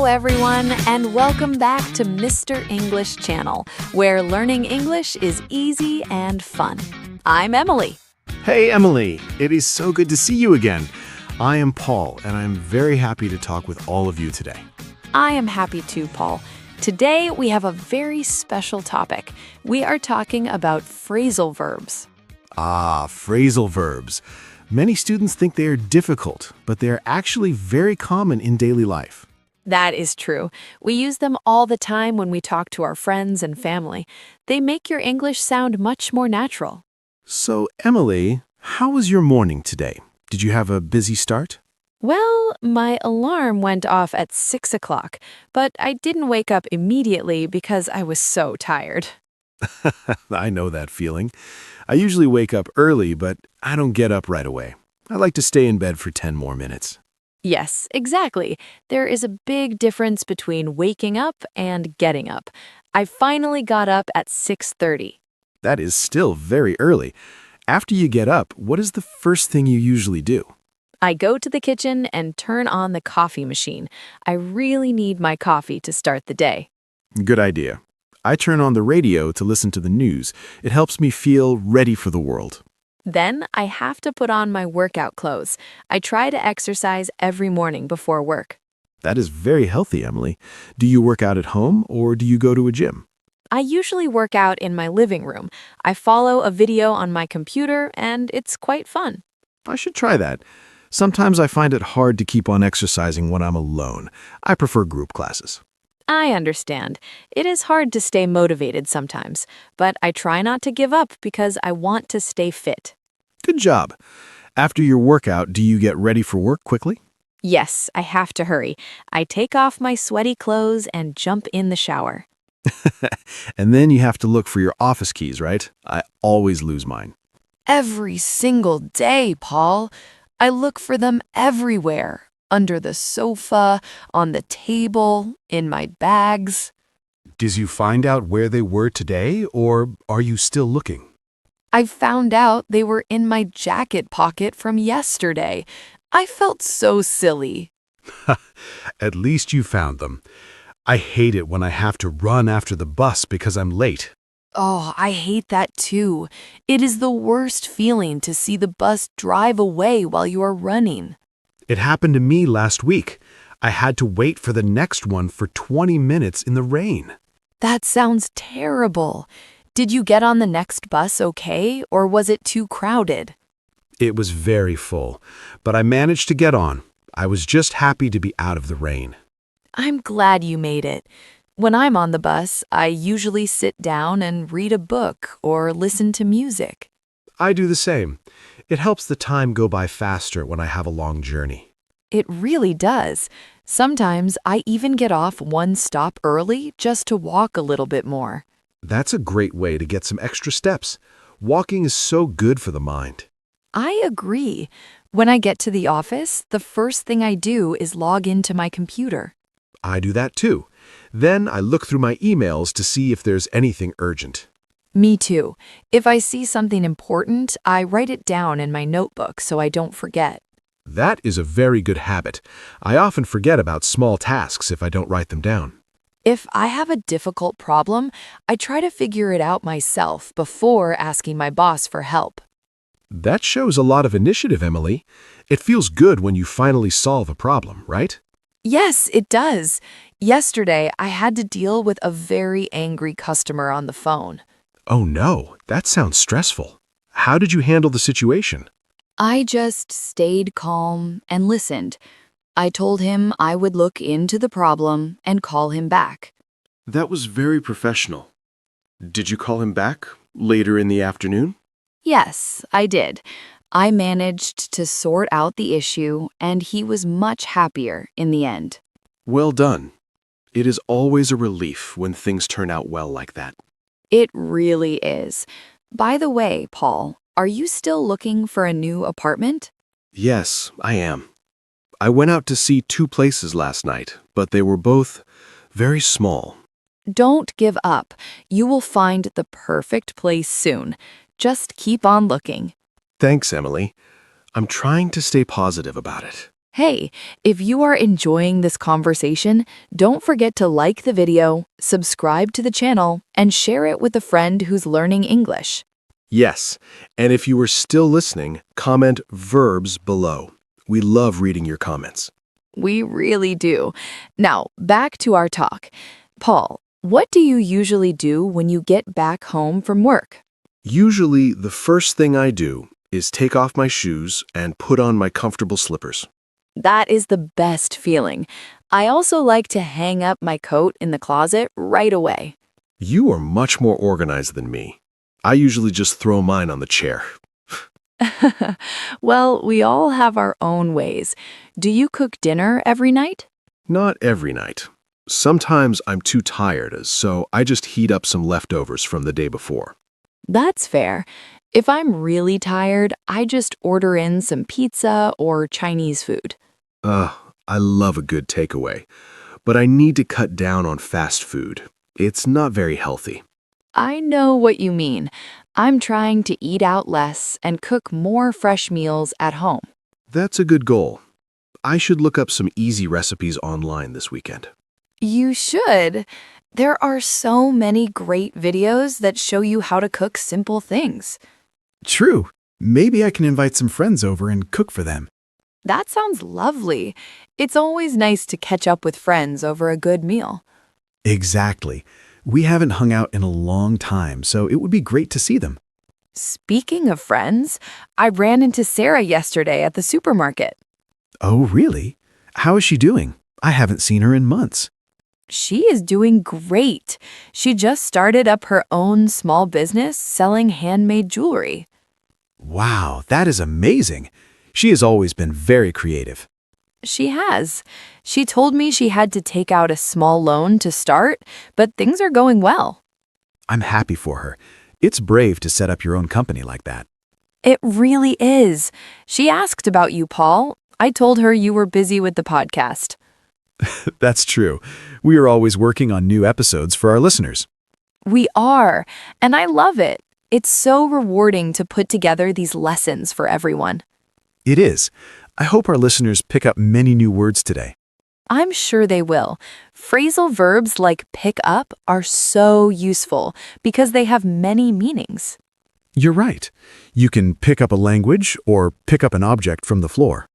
Hello, everyone, and welcome back to Mr. English Channel, where learning English is easy and fun. I'm Emily. Hey, Emily. It is so good to see you again. I am Paul, and I'm very happy to talk with all of you today. I am happy too, Paul. Today, we have a very special topic. We are talking about phrasal verbs. Phrasal verbs. Many students think they are difficult, but they are actually very common in daily life. That is true. We use them all the time when we talk to our friends and family. They make your English sound much more natural. So, Emily, how was your morning today? Did you have a busy start? Well, my alarm went off at 6 o'clock, but I didn't wake up immediately because I was so tired. I know that feeling. I usually wake up early, but I don't get up right away. I like to stay in bed for 10 more minutes. Yes, exactly. There is a big difference between waking up and getting up. I finally got up at 6:30. That is still very early. After you get up, what is the first thing you usually do? I go to the kitchen and turn on the coffee machine. I really need my coffee to start the day. Good idea. I turn on the radio to listen to the news. It helps me feel ready for the world. Then I have to put on my workout clothes. I try to exercise every morning before work. That is very healthy, Emily. Do you work out at home or do you go to a gym? I usually work out in my living room. I follow a video on my computer, and it's quite fun. I should try that. Sometimes I find it hard to keep on exercising when I'm alone. I prefer group classes. I understand. It is hard to stay motivated sometimes, but I try not to give up because I want to stay fit. Good job. After your workout, do you get ready for work quickly? Yes, I have to hurry. I take off my sweaty clothes and jump in the shower. And then you have to look for your office keys, right? I always lose mine. Every single day, Paul. I look for them everywhere. Under the sofa, on the table, in my bags. Did you find out where they were today, or are you still looking? I found out they were in my jacket pocket from yesterday. I felt so silly. At least you found them. I hate it when I have to run after the bus because I'm late. Oh, I hate that too. It is the worst feeling to see the bus drive away while you are running. It happened to me last week. I had to wait for the next one for 20 minutes in the rain. That sounds terrible. Did you get on the next bus okay, or was it too crowded? It was very full, but I managed to get on. I was just happy to be out of the rain. I'm glad you made it. When I'm on the bus, I usually sit down and read a book or listen to music. I do the same. It helps the time go by faster when I have a long journey. It really does. Sometimes I even get off one stop early just to walk a little bit more. That's a great way to get some extra steps. Walking is so good for the mind. I agree. When I get to the office, the first thing I do is log into my computer. I do that too. Then I look through my emails to see if there's anything urgent. Me too. If I see something important, I write it down in my notebook so I don't forget. That is a very good habit. I often forget about small tasks if I don't write them down. If I have a difficult problem, I try to figure it out myself before asking my boss for help. That shows a lot of initiative, Emily. It feels good when you finally solve a problem, right? Yes, it does. Yesterday, I had to deal with a very angry customer on the phone. Oh no, that sounds stressful. How did you handle the situation? I just stayed calm and listened. I told him I would look into the problem and call him back. That was very professional. Did you call him back later in the afternoon? Yes, I did. I managed to sort out the issue, and he was much happier in the end. Well done. It is always a relief when things turn out well like that. It really is. By the way, Paul, are you still looking for a new apartment? Yes, I am. I went out to see 2 places last night, but they were both very small. Don't give up. You will find the perfect place soon. Just keep on looking. Thanks, Emily. I'm trying to stay positive about it. Hey, if you are enjoying this conversation, don't forget to like the video, subscribe to the channel, and share it with a friend who's learning English. Yes, and if you are still listening, comment verbs below. We love reading your comments. We really do. Now, back to our talk. Paul, what do you usually do when you get back home from work? Usually, the first thing I do is take off my shoes and put on my comfortable slippers. That is the best feeling. I also like to hang up my coat in the closet right away. You are much more organized than me. I usually just throw mine on the chair. Well, we all have our own ways. Do you cook dinner every night? Not every night. Sometimes I'm too tired, so I just heat up some leftovers from the day before. That's fair. If I'm really tired, I just order in some pizza or Chinese food. I love a good takeaway, but I need to cut down on fast food. It's not very healthy. I know what you mean. I'm trying to eat out less and cook more fresh meals at home. That's a good goal. I should look up some easy recipes online this weekend. You should. There are so many great videos that show you how to cook simple things. True. Maybe I can invite some friends over and cook for them. That sounds lovely. It's always nice to catch up with friends over a good meal. Exactly. We haven't hung out in a long time, so it would be great to see them. Speaking of friends, I ran into Sarah yesterday at the supermarket. Oh, really? How is she doing? I haven't seen her in months. She is doing great. She just started up her own small business selling handmade jewelry. Wow, that is amazing. She has always been very creative. She has. She told me she had to take out a small loan to start, but things are going well. I'm happy for her. It's brave to set up your own company like that. It really is. She asked about you, Paul. I told her you were busy with the podcast. That's true. We are always working on new episodes for our listeners. We are, and I love it. It's so rewarding to put together these lessons for everyone. It is. I hope our listeners pick up many new words today. I'm sure they will. Phrasal verbs like pick up are so useful because they have many meanings. You're right. You can pick up a language or pick up an object from the floor.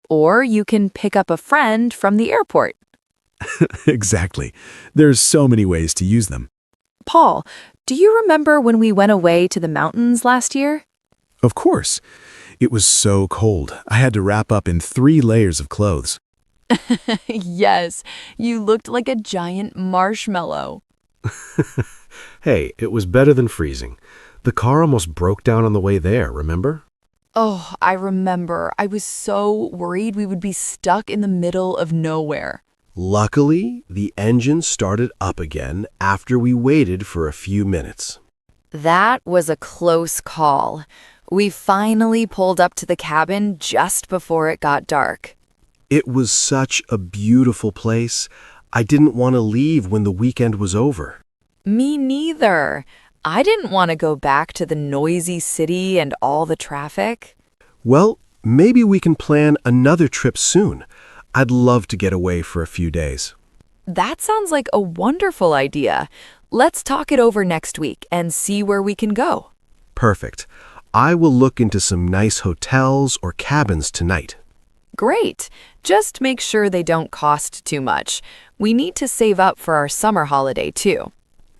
Or you can pick up a friend from the airport. Exactly. There's so many ways to use them. Paul, do you remember when we went away to the mountains last year? Of course. It was so cold. I had to wrap up in 3 layers of clothes. Yes, you looked like a giant marshmallow. Hey, it was better than freezing. The car almost broke down on the way there, remember? Oh, I remember. I was so worried we would be stuck in the middle of nowhere. Luckily, the engine started up again after we waited for a few minutes. That was a close call. We finally pulled up to the cabin just before it got dark. It was such a beautiful place. I didn't want to leave when the weekend was over. Me neither. I didn't want to go back to the noisy city and all the traffic. Well, maybe we can plan another trip soon. I'd love to get away for a few days. That sounds like a wonderful idea. Let's talk it over next week and see where we can go. Perfect. I will look into some nice hotels or cabins tonight. Great. Just make sure they don't cost too much. We need to save up for our summer holiday, too.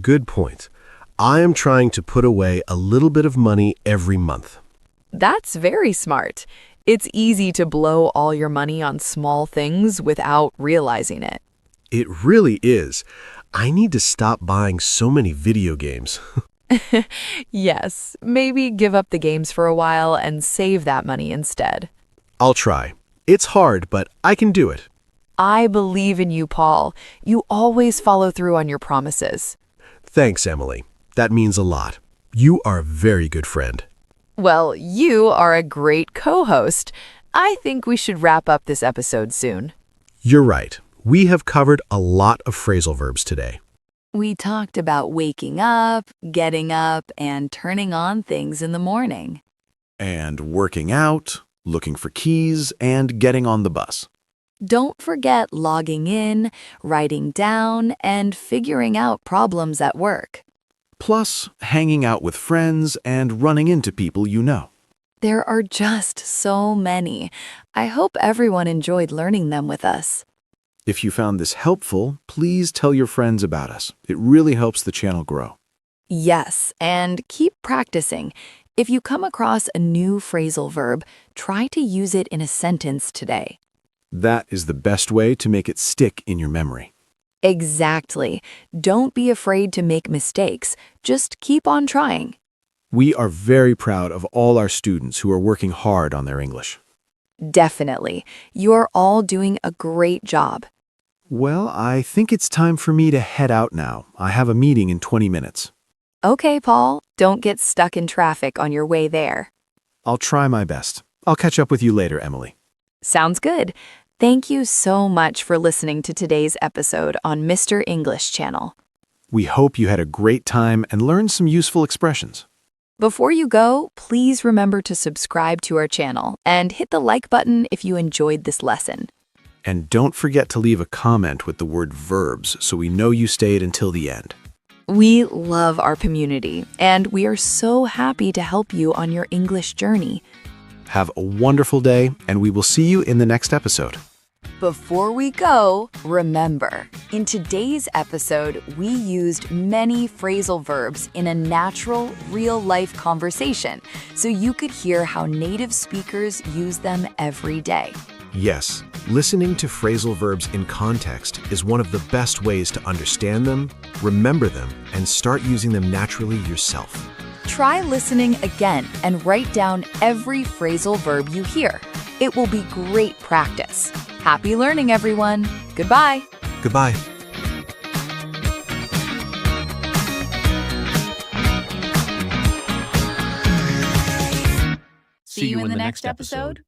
Good point. I am trying to put away a little bit of money every month. That's very smart. It's easy to blow all your money on small things without realizing it. It really is. I need to stop buying so many video games. Yes, maybe give up the games for a while and save that money instead. I'll try. It's hard, but I can do it. I believe in you, Paul. You always follow through on your promises. Thanks, Emily. That means a lot. You are a very good friend. Well, you are a great co-host. I think we should wrap up this episode soon. You're right. We have covered a lot of phrasal verbs today. We talked about waking up, getting up, and turning on things in the morning. And working out, looking for keys, and getting on the bus. Don't forget logging in, writing down, and figuring out problems at work. Plus, hanging out with friends and running into people you know. There are just so many. I hope everyone enjoyed learning them with us. If you found this helpful, please tell your friends about us. It really helps the channel grow. Yes, and keep practicing. If you come across a new phrasal verb, try to use it in a sentence today. That is the best way to make it stick in your memory. Exactly. Don't be afraid to make mistakes. Just keep on trying. We are very proud of all our students who are working hard on their English. Definitely. You're all doing a great job. Well, I think it's time for me to head out now. I have a meeting in 20 minutes. Okay, Paul, don't get stuck in traffic on your way there. I'll try my best. I'll catch up with you later, Emily. Sounds good. Thank you so much for listening to today's episode on Mr. English Channel. We hope you had a great time and learned some useful expressions. Before you go, please remember to subscribe to our channel and hit the like button if you enjoyed this lesson. And don't forget to leave a comment with the word verbs so we know you stayed until the end. We love our community, and we are so happy to help you on your English journey. Have a wonderful day, and we will see you in the next episode. Before we go, remember, in today's episode, we used many phrasal verbs in a natural, real-life conversation, so you could hear how native speakers use them every day. Yes, listening to phrasal verbs in context is one of the best ways to understand them, remember them, and start using them naturally yourself. Try listening again and write down every phrasal verb you hear. It will be great practice. Happy learning, everyone. Goodbye. Goodbye. See you in the next episode.